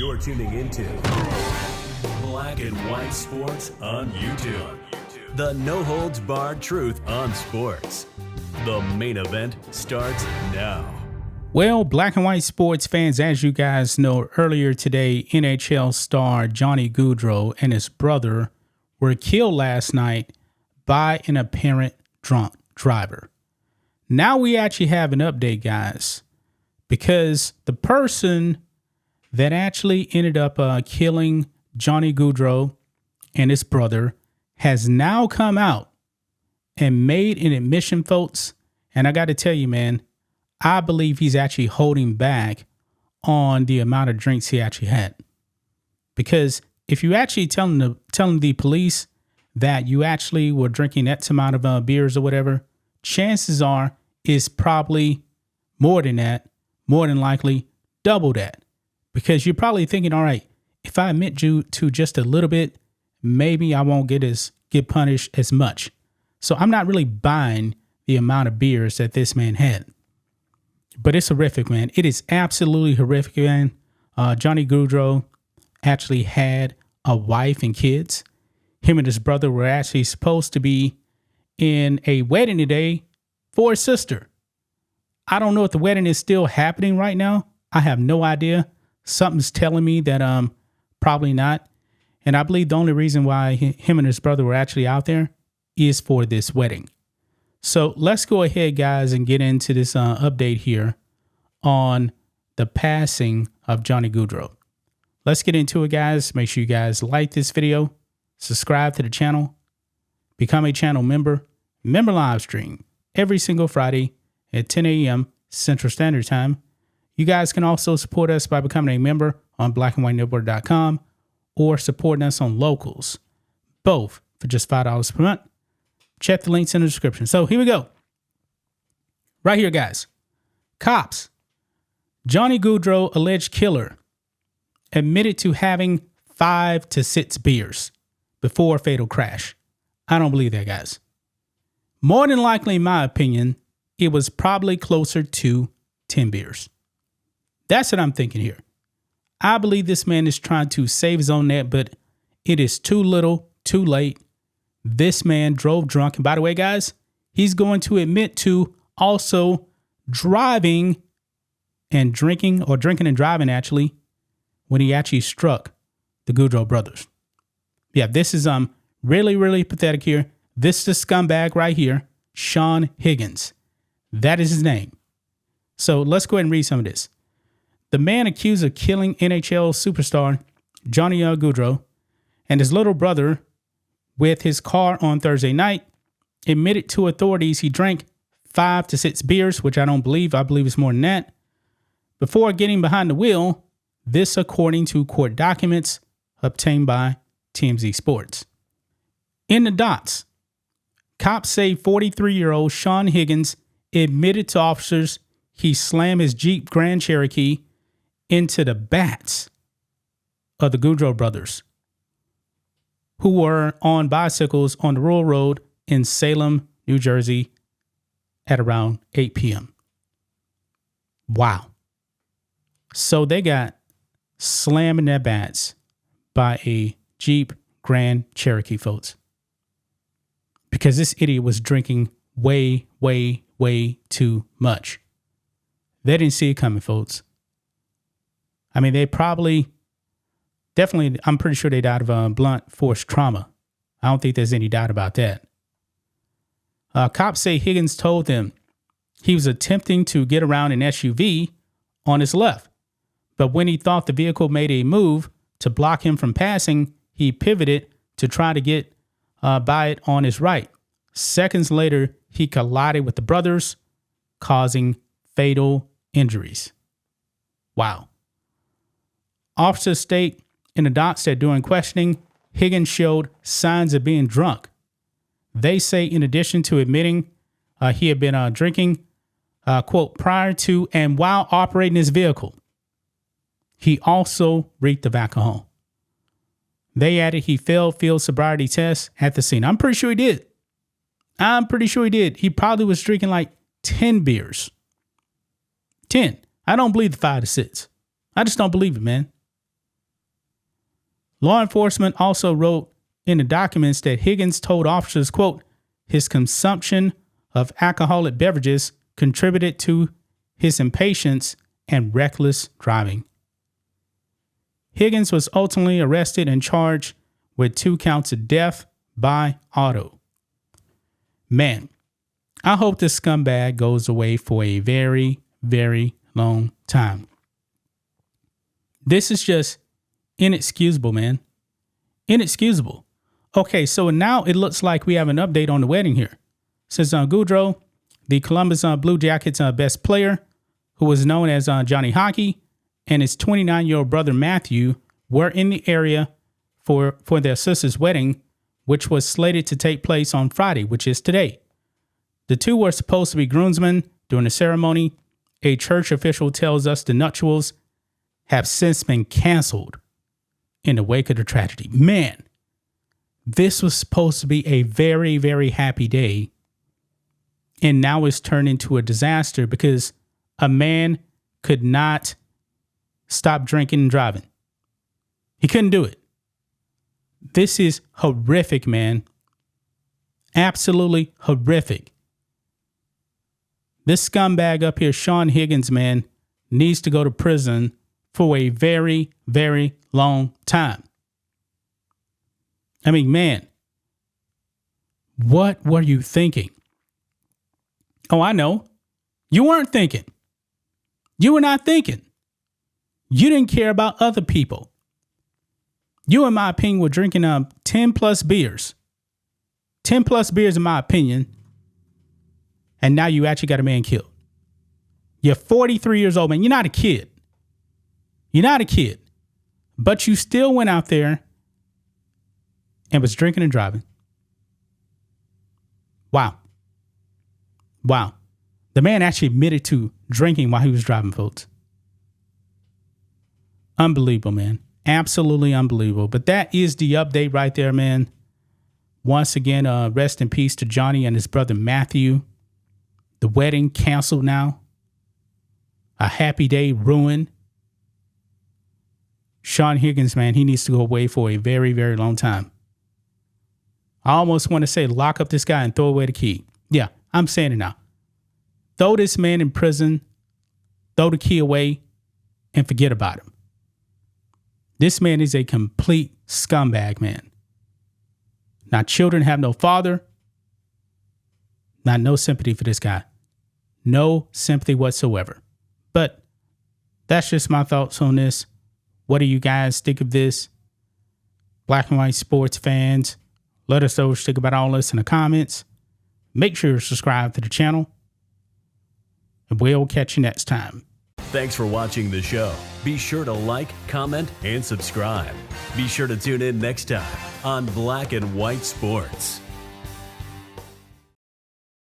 You're tuning into Black and White Sports on YouTube. The no-holds-barred truth on sports. The main event starts now. Well, Black and White Sports fans, as you guys know, earlier today, NHL star Johnny Gaudreau and his brother were killed last night by an apparent drunk driver. Now we actually have an update, guys, because the person that actually ended up killing Johnny Gaudreau and his brother has now come out and made an admission, folks. And I got to tell you, man, I believe he's actually holding back on the amount of drinks he actually had. Because if you actually telling the police that you actually were drinking X amount of beers or whatever, chances are it's probably more than that, more than likely double that. Because you're probably thinking, all right, if I admit you to just a little bit, maybe I won't get punished as much. So I'm not really buying the amount of beers that this man had. But it's horrific, man. It is absolutely horrific, man. Johnny Gaudreau actually had a wife and kids. Him and his brother were actually supposed to be in a wedding today for his sister. I don't know if the wedding is still happening right now. I have no idea. Something's telling me that probably not. And I believe the only reason why him and his brother were actually out there is for this wedding. So let's go ahead, guys, and get into this update here on the passing of Johnny Gaudreau. Let's get into it, guys. Make sure you guys like this video, subscribe to the channel, become a channel member live stream every single Friday at 10 a.m. Central Standard Time. You guys can also support us by becoming a member on blackandwhitenetwork.com or supporting us on Locals, both for just $5 per month. Check the links in the description. So here we go. Right here, guys. Cops. Johnny Gaudreau, alleged killer, admitted to having 5 to 6 beers before a fatal crash. I don't believe that, guys. More than likely, in my opinion, it was probably closer to 10 beers. That's what I'm thinking here. I believe this man is trying to save his own neck, but it is too little, too late. This man drove drunk. And by the way, guys, he's going to admit to also driving and drinking and driving, actually, when he actually struck the Gaudreau brothers. Yeah, this is really, really pathetic here. This is the scumbag right here, Sean Higgins. That is his name. So let's go ahead and read some of this. The man accused of killing NHL superstar Johnny Gaudreau and his little brother with his car on Thursday night admitted to authorities he drank 5 to 6 beers, which I don't believe. I believe it's more than that, before getting behind the wheel. This according to court documents obtained by TMZ Sports. In the dots, cops say 43-year-old Sean Higgins admitted to officers he slammed his Jeep Grand Cherokee into the bats of the Gaudreau brothers, who were on bicycles on the rural road in Salem, New Jersey at around 8 p.m. Wow. So they got slammed in their bats by a Jeep Grand Cherokee, folks, because this idiot was drinking way, way, way too much. They didn't see it coming, folks. I mean, they definitely, I'm pretty sure they died of blunt force trauma. I don't think there's any doubt about that. Cops say Higgins told them he was attempting to get around an SUV on his left, but when he thought the vehicle made a move to block him from passing, he pivoted to try to get by it on his right. Seconds later, he collided with the brothers, causing fatal injuries. Wow. Officers state in the docs that during questioning, Higgins showed signs of being drunk. They say in addition to admitting he had been drinking, quote, prior to and while operating his vehicle, he also reeked of alcohol. They added he failed field sobriety tests at the scene. I'm pretty sure he did. He probably was drinking like 10 beers. 10. I don't believe the 5 to 6. I just don't believe it, man. Law enforcement also wrote in the documents that Higgins told officers, quote, his consumption of alcoholic beverages contributed to his impatience and reckless driving. Higgins was ultimately arrested and charged with 2 counts of death by auto. Man, I hope this scumbag goes away for a very, very long time. This is just inexcusable, man. Inexcusable. Okay, so now it looks like we have an update on the wedding here. Says Gaudreau, the Columbus Blue Jackets best player, who was known as Johnny Hockey, and his 29-year-old brother Matthew were in the area for their sister's wedding, which was slated to take place on Friday, which is today. The two were supposed to be groomsmen during the ceremony. A church official tells us the nuptials have since been canceled in the wake of the tragedy. Man, this was supposed to be a very, very happy day. And now it's turned into a disaster because a man could not stop drinking and driving. He couldn't do it. This is horrific, man. Absolutely horrific. This scumbag up here, Sean Higgins, man, needs to go to prison for a very, very long time. I mean, man, what were you thinking? Oh, I know. You weren't thinking. You were not thinking. You didn't care about other people. You, in my opinion, were drinking 10 plus beers. 10 plus beers, in my opinion. And now you actually got a man killed. You're 43 years old, man. You're not a kid. You're not a kid. But you still went out there and was drinking and driving. Wow. Wow. The man actually admitted to drinking while he was driving, folks. Unbelievable, man. Absolutely unbelievable. But that is the update right there, man. Once again, rest in peace to Johnny and his brother Matthew. The wedding canceled now. A happy day ruined. Sean Higgins, man, he needs to go away for a very, very long time. I almost want to say lock up this guy and throw away the key. Yeah, I'm saying it now. Throw this man in prison, throw the key away, and forget about him. This man is a complete scumbag, man. Now, children have no father. Not no sympathy for this guy. No sympathy whatsoever. But that's just my thoughts on this. What do you guys think of this? Black and white sports fans, let us know what you think about all this in the comments. Make sure you subscribe to the channel. And we'll catch you next time. Thanks for watching the show. Be sure to like, comment, and subscribe. Be sure to tune in next time on Black and White Sports.